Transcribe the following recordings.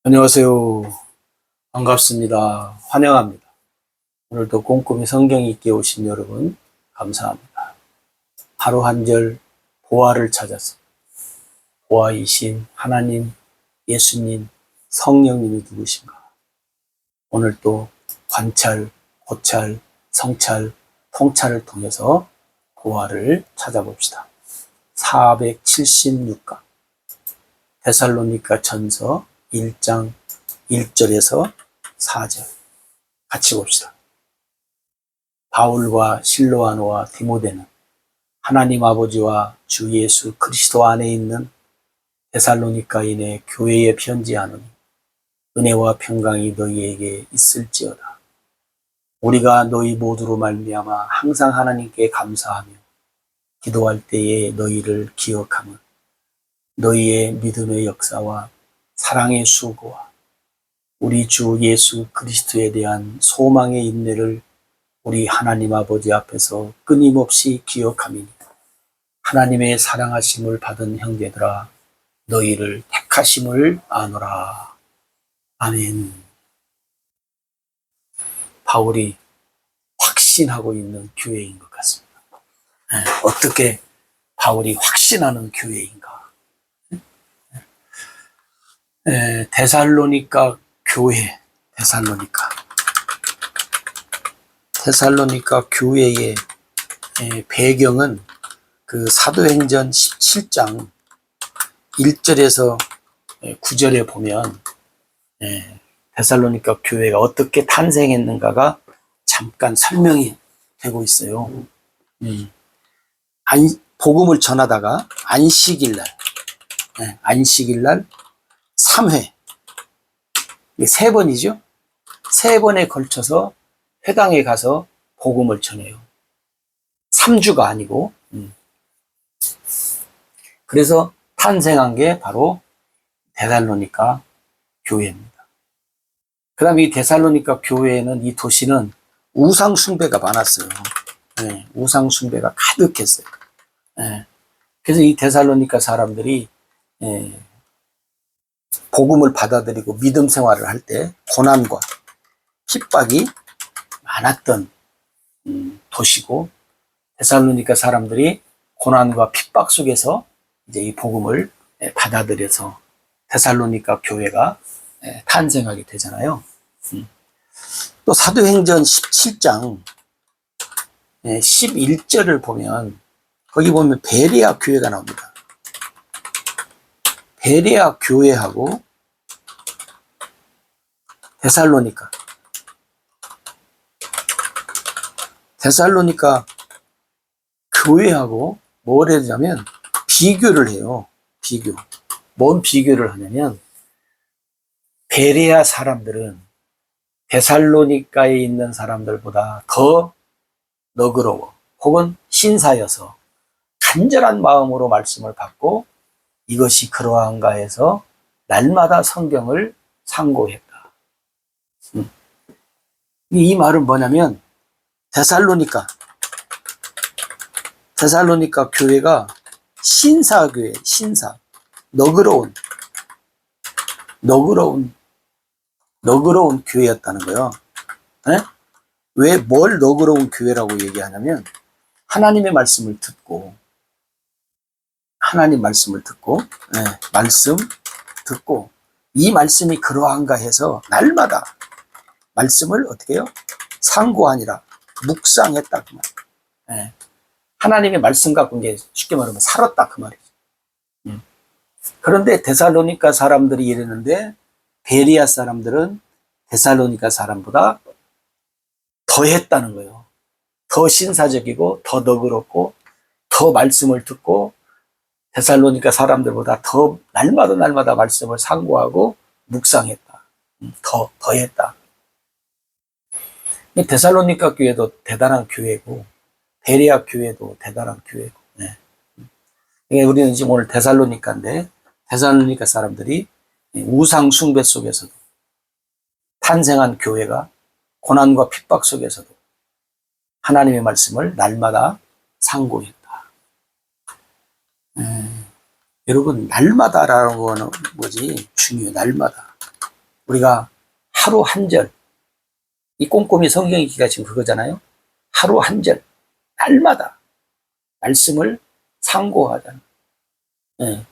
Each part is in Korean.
안녕하세요. 반갑습니다. 환영합니다. 오늘도 꼼꼼히 성경 읽기에 오신 여러분 감사합니다. 하루 한 절 보화를 찾아서 보화이신 하나님, 예수님, 성령님이 누구신가? 오늘 또 관찰, 고찰, 성찰, 통찰을 통해서 보화를 찾아봅시다. 476강 데살로니가 전서 1장 1절에서 4절 같이 봅시다. 바울과 실로아노와 디모데는 하나님 아버지와 주 예수 그리스도 안에 있는 데살로니가인의 교회에 편지하노니 은혜와 평강이 너희에게 있을지어다. 우리가 너희 모두로 말미암아 항상 하나님께 감사하며 기도할 때에 너희를 기억하며 너희의 믿음의 역사와 사랑의 수고와 우리 주 예수 그리스도에 대한 소망의 인내를 우리 하나님 아버지 앞에서 끊임없이 기억하미니 하나님의 사랑하심을 받은 형제들아 너희를 택하심을 아노라. 아멘. 바울이 확신하고 있는 교회인 것 같습니다. 어떻게 바울이 확신하는 교회인가? 데살로니가 교회, 데살로니가 교회의 배경은 그 사도행전 17장 1절에서 9절에 보면 데살로니가 교회가 어떻게 탄생했는가가 잠깐 설명이 되고 있어요. 복음을 전하다가 안식일날 3회, 3번이죠. 3번에 걸쳐서 회당에 가서 복음을 전해요. 3주가 아니고. 그래서 탄생한 게 바로 데살로니가 교회입니다. 그 다음에 이 데살로니가 교회에는, 이 도시는 우상 숭배가 많았어요. 우상 숭배가 가득했어요. 그래서 이 데살로니가 사람들이 복음을 받아들이고 믿음 생활을 할 때 고난과 핍박이 많았던 도시고, 데살로니가 사람들이 고난과 핍박 속에서 이제 이 복음을 받아들여서 데살로니가 교회가 탄생하게 되잖아요. 또 사도행전 17장 11절을 보면, 거기 보면 베레아 교회가 나옵니다. 베레아 교회하고 데살로니가 교회하고 뭘 하냐면 비교를 해요. 뭔 비교를 하냐면, 베레아 사람들은 데살로니가에 있는 사람들보다 더 너그러워 혹은 신사여서 간절한 마음으로 말씀을 받고 이것이 그러한가 해서 날마다 성경을 상고했다. 이 말은 뭐냐면, 데살로니가 교회가 신사교회, 너그러운 교회였다는 거예요. 왜 뭘 너그러운 교회라고 얘기하냐면, 하나님 말씀을 듣고 이 말씀이 그러한가 해서 날마다 말씀을 어떻게 해요? 상고하니라, 묵상했다 그 말. 하나님의 말씀 갖고 이제 쉽게 말하면 살았다 그 말이죠. 그런데 데살로니가 사람들이 이랬는데, 베레아 사람들은 데살로니가 사람보다 더 했다는 거예요. 더 신사적이고 더 너그럽고 더 말씀을 듣고 데살로니가 사람들보다 더 날마다 말씀을 상고하고 묵상했다. 더 했다. 데살로니가 교회도 대단한 교회고 베레아 교회도 대단한 교회고. 우리는 지금 오늘 데살로니가인데, 데살로니가 사람들이 우상 숭배 속에서도 탄생한 교회가 고난과 핍박 속에서도 하나님의 말씀을 날마다 상고했다. 여러분, 날마다라는 거는 뭐지? 중요해요. 날마다. 우리가 하루 한 절, 이 꼼꼼히 성경 읽기가 지금 그거잖아요. 하루 한 절, 날마다 말씀을 상고하잖아요. 예.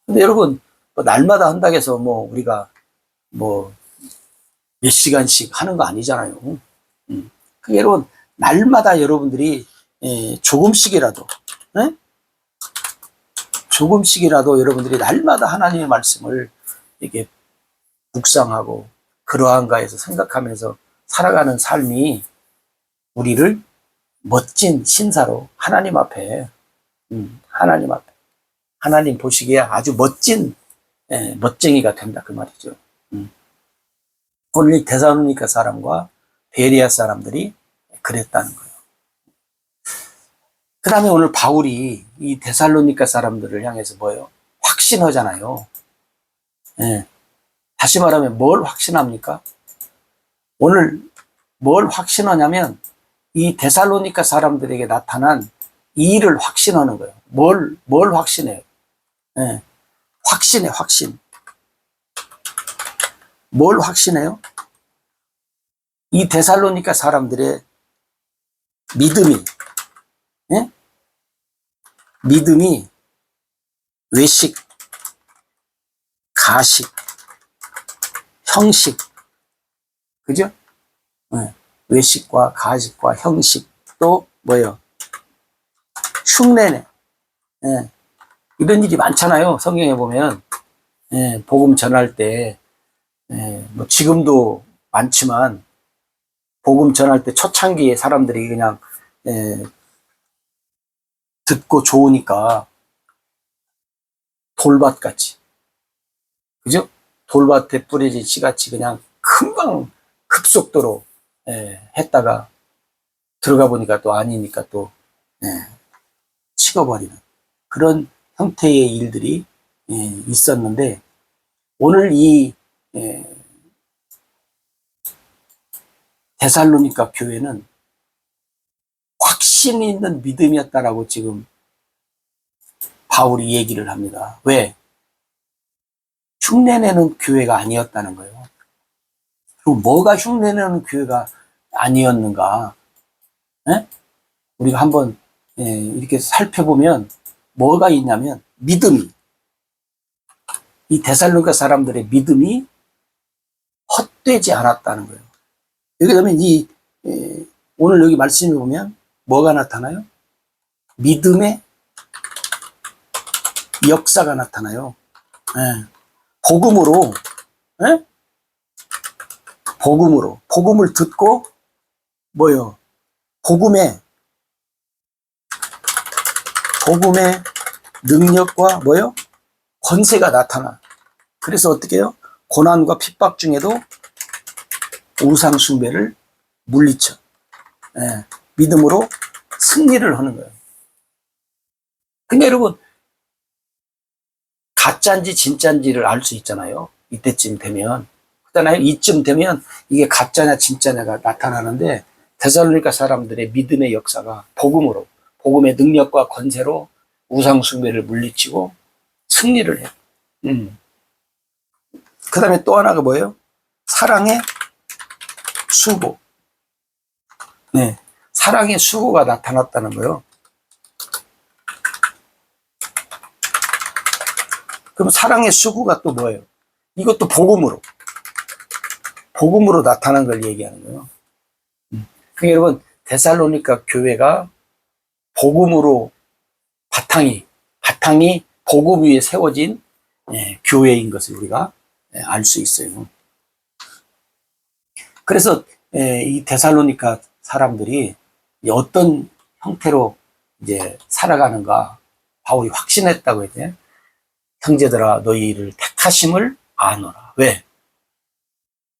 근데 여러분, 뭐 날마다 한다고 해서 뭐 우리가 뭐 몇 시간씩 하는 거 아니잖아요. 그러니까 여러분, 날마다 여러분들이 조금씩이라도, 예? 조금씩이라도 여러분들이 날마다 하나님의 말씀을 이렇게 묵상하고 그러한가에서 생각하면서 살아가는 삶이 우리를 멋진 신사로 하나님 앞에, 하나님 보시기에 아주 멋진 멋쟁이가 된다 그 말이죠. 오늘 이 데살로니가 사람과 베레아 사람들이 그랬다는 거예요. 그 다음에 오늘 바울이 이 데살로니가 사람들을 향해서 뭐예요? 확신하잖아요. 예. 다시 말하면 뭘 확신합니까? 오늘 뭘 확신하냐면 이 데살로니가 사람들에게 나타난 이 일을 확신하는 거예요. 뭘 확신해요? 예. 확신. 뭘 확신해요? 이 데살로니가 사람들의 믿음이, 예? 믿음이 외식, 가식, 형식, 그죠? 예. 외식과 가식과 형식, 또 뭐예요? 흉내내. 예. 이런 일이 많잖아요. 성경에 보면. 예. 복음 전할 때, 뭐 지금도 많지만, 복음 전할 때 초창기에 사람들이 그냥, 듣고 좋으니까, 돌밭같이. 그죠? 돌밭에 뿌려진 씨같이 그냥 금방 급속도로, 했다가, 들어가 보니까 또 아니니까 또, 식어버리는 그런 형태의 일들이 있었는데, 오늘 이 데살로니가 교회는 확신 있는 믿음이었다라고 지금 바울이 얘기를 합니다. 왜? 흉내내는 교회가 아니었다는 거예요. 그리고 뭐가 흉내내는 교회가 아니었는가? 우리가 한번 이렇게 살펴보면 뭐가 있냐면 믿음이, 이 데살로니가 사람들의 믿음이 헛되지 않았다는 거예요. 여기 보면 오늘 여기 말씀에 보면 뭐가 나타나요? 믿음의 역사가 나타나요. 복음으로, 복음을 듣고 뭐요? 복음의 능력과 뭐요? 권세가 나타나. 그래서 어떻게 해요? 고난과 핍박 중에도 우상 숭배를 물리쳐. 믿음으로 승리를 하는 거예요. 근데 여러분, 가짜인지 진짜인지를 알 수 있잖아요. 이때쯤 되면. 그렇잖아요. 이쯤 되면 이게 가짜냐 진짜냐가 나타나는데, 데살로니가 사람들의 믿음의 역사가 복음으로, 복음의 능력과 권세로 우상 숭배를 물리치고 승리를 해요. 그 다음에 또 하나가 뭐예요? 사랑의 수고. 사랑의 수고가 나타났다는 거예요. 그럼 사랑의 수고가 또 뭐예요? 이것도 복음으로 나타난 걸 얘기하는 거예요. 그러니까 여러분, 데살로니가 교회가 복음으로 바탕이 복음 위에 세워진 교회인 것을 우리가 알 수 있어요. 그래서 이 데살로니가 사람들이 어떤 형태로 이제 살아가는가 바울이 확신했다고 했대. 형제들아, 너희를 택하심을 아노라. 왜?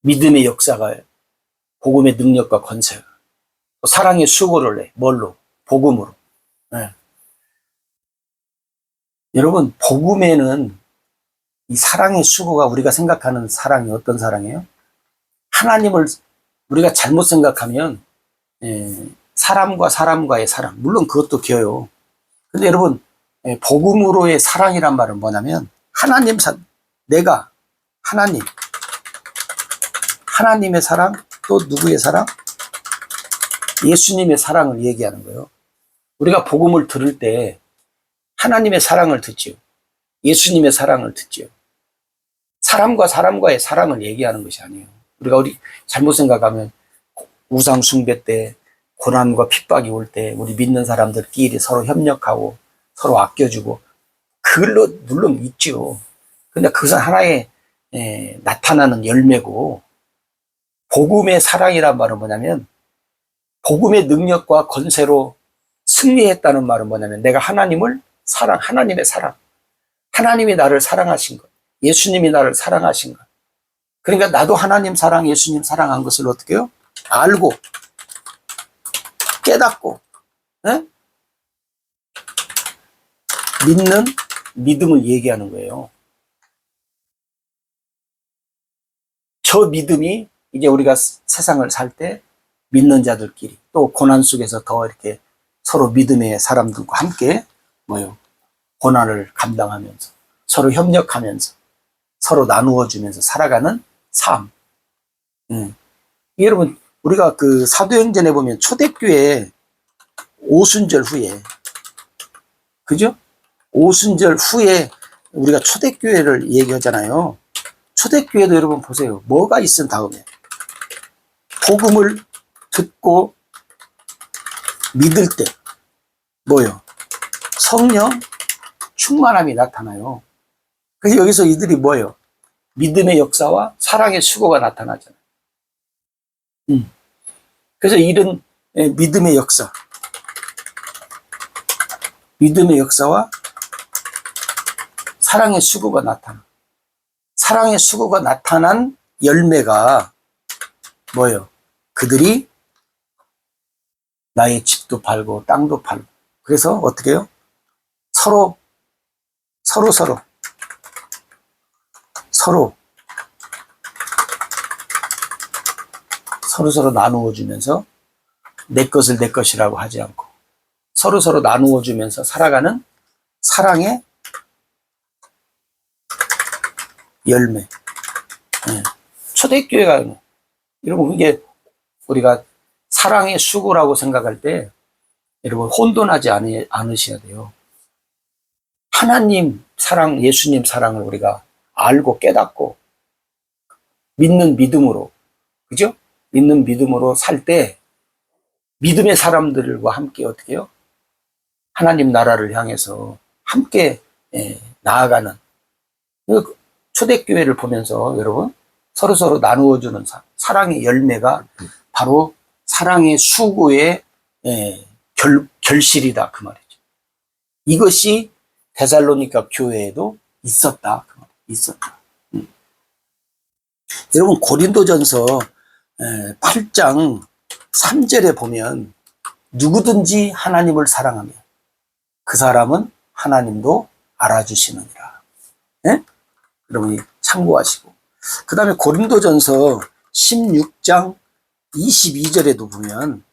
믿음의 역사가, 복음의 능력과 권세가, 사랑의 수고를 내. 뭘로? 복음으로. 여러분, 복음에는 이 사랑의 수고가, 우리가 생각하는 사랑이 어떤 사랑이에요? 하나님을 우리가 잘못 생각하면 사람과 사람과의 사랑, 물론 그것도 껴요. 근데 여러분, 복음으로의 사랑이란 말은 뭐냐면 하나님, 내가 하나님, 하나님의 사랑, 또 누구의 사랑? 예수님의 사랑을 얘기하는 거예요. 우리가 복음을 들을 때 하나님의 사랑을 듣지요. 예수님의 사랑을 듣지요. 사람과 사람과의 사랑을 얘기하는 것이 아니에요. 우리 잘못 생각하면 우상 숭배 때, 고난과 핍박이 올 때 우리 믿는 사람들끼리 서로 협력하고 서로 아껴주고 그걸로 물론 있죠. 근데 그것은 하나의 나타나는 열매고, 복음의 사랑이란 말은 뭐냐면 복음의 능력과 권세로 승리했다는 말은 뭐냐면 내가 하나님을 사랑, 하나님의 사랑, 하나님이 나를 사랑하신 것, 예수님이 나를 사랑하신 것. 그러니까 나도 하나님 사랑, 예수님 사랑한 것을 어떻게 해요? 알고 깨닫고 믿는 믿음을 얘기하는 거예요. 저 믿음이 이제 우리가 세상을 살 때 믿는 자들끼리 또 고난 속에서 더 이렇게 서로 믿음의 사람들과 함께 고난을 감당하면서 서로 협력하면서 서로 나누어 주면서 살아가는 삶. 여러분, 우리가 그 사도행전에 보면 초대교회 오순절 후에, 그죠? 오순절 후에 우리가 초대교회를 얘기하잖아요. 초대교회도 여러분 보세요. 뭐가 있은 다음에 복음을 듣고 믿을 때 성령 충만함이 나타나요. 그래서 여기서 이들이 믿음의 역사와 사랑의 수고가 나타나잖아요. 그래서 이런 믿음의 역사와 사랑의 수고가 나타나. 사랑의 수고가 나타난 열매가 그들이 나의 집도 팔고 땅도 팔고, 그래서 어떻게 해요? 서로 나누어 주면서 내 것을 내 것이라고 하지 않고 서로 나누어 주면서 살아가는 사랑의 열매. 초대교회가, 여러분, 이게 우리가 사랑의 수고라고 생각할 때 여러분 혼돈하지 않으셔야 돼요. 하나님 사랑, 예수님 사랑을 우리가 알고 깨닫고 믿는 믿음으로, 그죠? 믿는 믿음으로 살 때 믿음의 사람들과 함께 어떻게 해요? 하나님 나라를 향해서 함께 나아가는, 초대교회를 보면서 여러분 서로 나누어주는 사랑의 열매가 바로 사랑의 수고의 결실이다, 그 말이죠. 이것이 데살로니가 교회에도 있었다, 그 말이죠. 있었다. 여러분 고린도전서 8장 3절에 보면 누구든지 하나님을 사랑하면 그 사람은 하나님도 알아주시느니라. 여러분이 참고하시고, 그 다음에 고린도전서 16장 22절에도 보면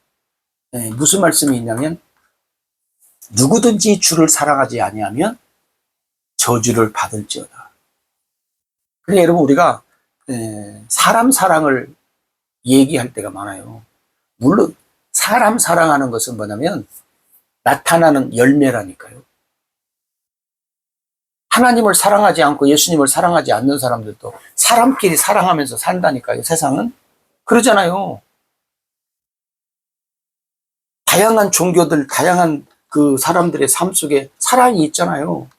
무슨 말씀이 있냐면 누구든지 주를 사랑하지 아니하면 저주를 받을지어다. 그러니까 여러분 우리가 사람 사랑을 얘기할 때가 많아요. 물론 사람 사랑하는 것은 뭐냐면 나타나는 열매라니까요. 하나님을 사랑하지 않고 예수님을 사랑하지 않는 사람들도 사람끼리 사랑하면서 산다니까요. 세상은 그러잖아요. 다양한 종교들, 다양한 그 사람들의 삶 속에 사랑이 있잖아요.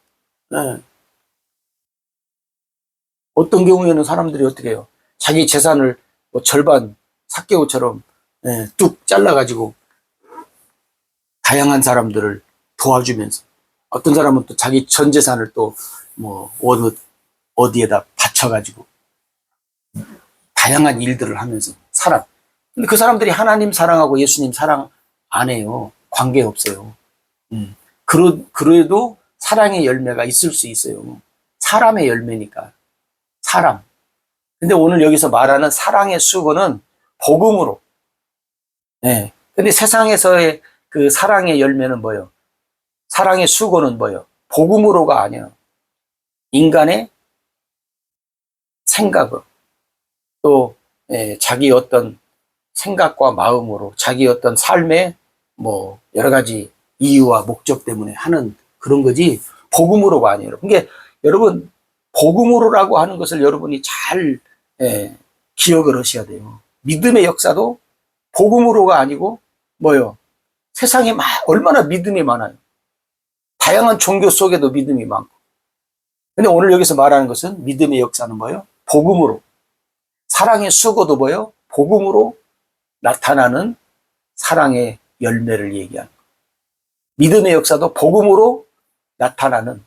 어떤 경우에는 사람들이 어떻게 해요? 자기 재산을 절반 삭개오처럼 뚝 잘라가지고 다양한 사람들을 도와주면서, 어떤 사람은 또 자기 전 재산을 또 어디에다 바쳐가지고 다양한 일들을 하면서 살아. 근데 그 사람들이 하나님 사랑하고 예수님 사랑 안 해요. 관계 없어요. 그래도 사랑의 열매가 있을 수 있어요. 사람의 열매니까. 사람. 근데 오늘 여기서 말하는 사랑의 수고는 복음으로. 근데 세상에서의 그 사랑의 열매는 뭐예요? 사랑의 수고는 뭐예요? 복음으로가 아니에요. 인간의 생각으로, 또 자기 어떤 생각과 마음으로 자기 어떤 삶의 뭐 여러 가지 이유와 목적 때문에 하는 그런 거지 복음으로가 아니에요. 그러니까 여러분 복음으로라고 하는 것을 여러분이 잘 기억을 하셔야 돼요. 믿음의 역사도 복음으로가 아니고 뭐요? 세상에 얼마나 믿음이 많아요. 다양한 종교 속에도 믿음이 많고. 근데 오늘 여기서 말하는 것은 믿음의 역사는 뭐예요? 복음으로. 사랑의 수고도 뭐예요? 복음으로 나타나는 사랑의 열매를 얘기하는 거예요. 믿음의 역사도 복음으로 나타나는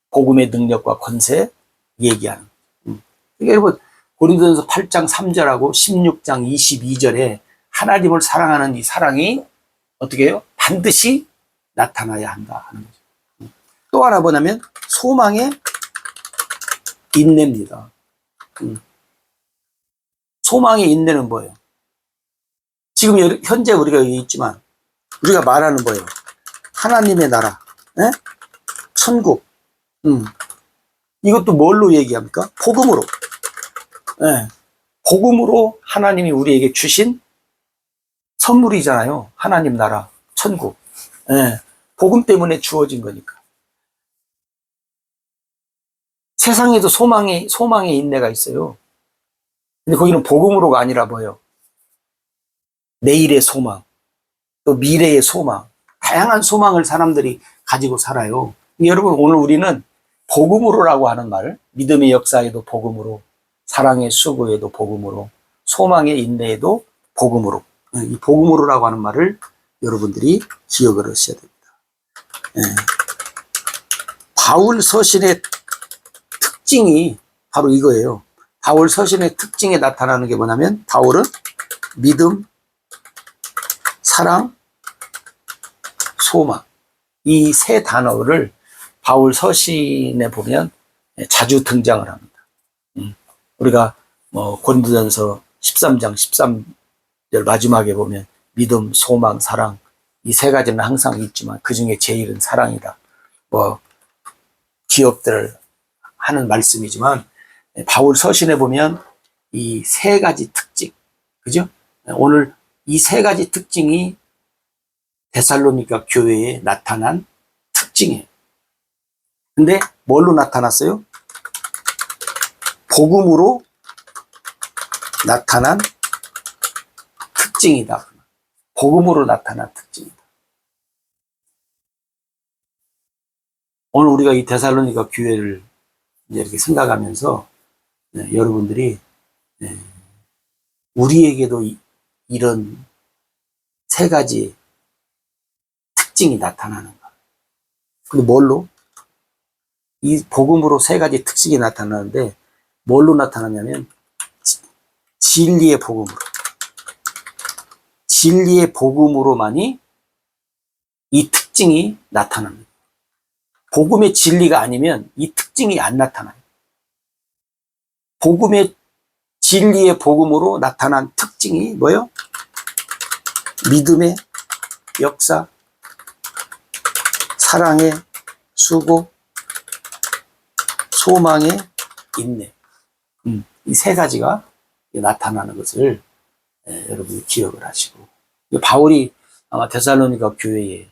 복음의 능력과 권세 얘기하는 거예요. 그러니까 여러분 고린도전서 8장 3절하고 16장 22절에 하나님을 사랑하는 이 사랑이 어떻게 해요? 반드시 나타나야 한다 하는 거죠. 또 하나 뭐냐면 소망의 인내입니다. 소망의 인내는 뭐예요? 지금 현재 우리가 여기 있지만 우리가 말하는 거예요. 하나님의 나라, 천국. 이것도 뭘로 얘기합니까? 복음으로. 복음으로 하나님이 우리에게 주신 선물이잖아요. 하나님 나라, 천국. 복음 때문에 주어진 거니까. 세상에도 소망의 인내가 있어요. 근데 거기는 복음으로가 아니라 뭐예요? 내일의 소망, 또 미래의 소망, 다양한 소망을 사람들이 가지고 살아요. 여러분 오늘 우리는 복음으로라고 하는 말, 믿음의 역사에도 복음으로, 사랑의 수고에도 복음으로, 소망의 인내에도 복음으로, 이 복음으로라고 하는 말을 여러분들이 기억을 하셔야 됩니다. 바울 서신의 특징이 바로 이거예요. 바울 서신의 특징에 나타나는 게 뭐냐면 바울은 믿음, 사랑, 소망 이 세 단어를 바울 서신에 보면 자주 등장을 합니다. 우리가 고린도전서 13장 13절 마지막에 보면 믿음, 소망, 사랑 이 세 가지는 항상 있지만 그 중에 제일은 사랑이다. 기업들을 하는 말씀이지만 바울 서신에 보면 이 세 가지 특징, 그죠? 오늘 이 세 가지 특징이 데살로니가 교회에 나타난 특징이에요. 근데 뭘로 나타났어요? 복음으로 나타난 특징이다. 복음으로 나타난 특징이다. 오늘 우리가 이 데살로니가 교회를 이제 이렇게 생각하면서 여러분들이 우리에게도 이런 세 가지 특징이 나타나는 거예요. 근데 뭘로? 이 복음으로 세 가지 특징이 나타나는데 뭘로 나타나냐면 진리의 복음으로. 진리의 복음으로만이 이 특징이 나타납니다. 복음의 진리가 아니면 이 특징이 안 나타나요. 복음의 진리의 복음으로 나타난 특징이 뭐예요? 믿음의 역사, 사랑의 수고, 소망의 인내. 이 세 가지가 나타나는 것을 여러분이 기억을 하시고, 바울이 아마 데살로니가 교회에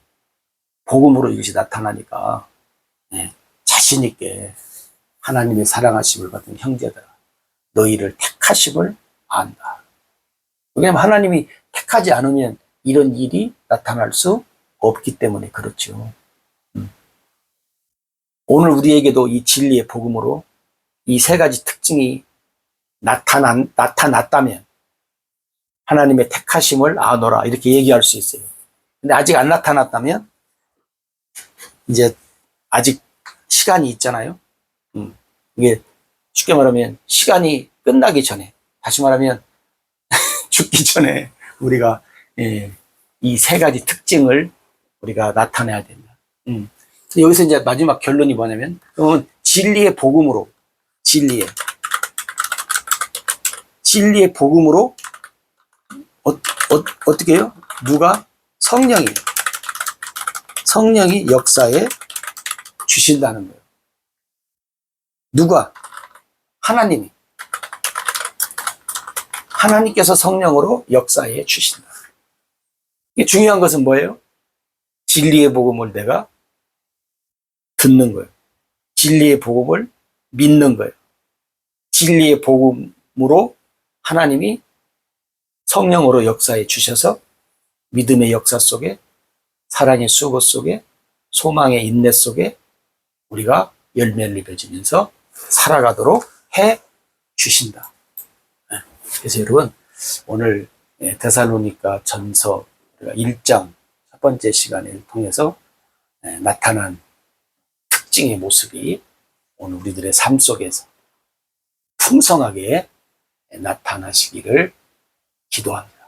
복음으로 이것이 나타나니까 자신 있게 하나님의 사랑하심을 받은 형제들아, 너희를 택하심을 안다. 왜냐하면 하나님이 택하지 않으면 이런 일이 나타날 수 없기 때문에 그렇죠. 오늘 우리에게도 이 진리의 복음으로 이 세 가지 특징이 나타났다면 하나님의 택하심을 아노라 이렇게 얘기할 수 있어요. 근데 아직 안 나타났다면 이제 아직 시간이 있잖아요. 이게 쉽게 말하면 시간이 끝나기 전에, 다시 말하면 죽기 전에 우리가 이 세 가지 특징을 우리가 나타내야 된다. 여기서 이제 마지막 결론이 뭐냐면 진리의 복음으로, 진리의 복음으로 어떻게 해요? 누가? 성령이 역사에 주신다는 거예요. 누가? 하나님이. 하나님께서 성령으로 역사해 주신다. 이게 중요한 것은 뭐예요? 진리의 복음을 내가 듣는 거예요. 진리의 복음을 믿는 거예요. 진리의 복음으로 하나님이 성령으로 역사해 주셔서 믿음의 역사 속에, 사랑의 수고 속에, 소망의 인내 속에 우리가 열매를 맺으면서 살아가도록 해 주신다. 그래서 여러분, 오늘 데살로니가 전서 1장 첫 번째 시간을 통해서 나타난 특징의 모습이 오늘 우리들의 삶 속에서 풍성하게 나타나시기를 기도합니다.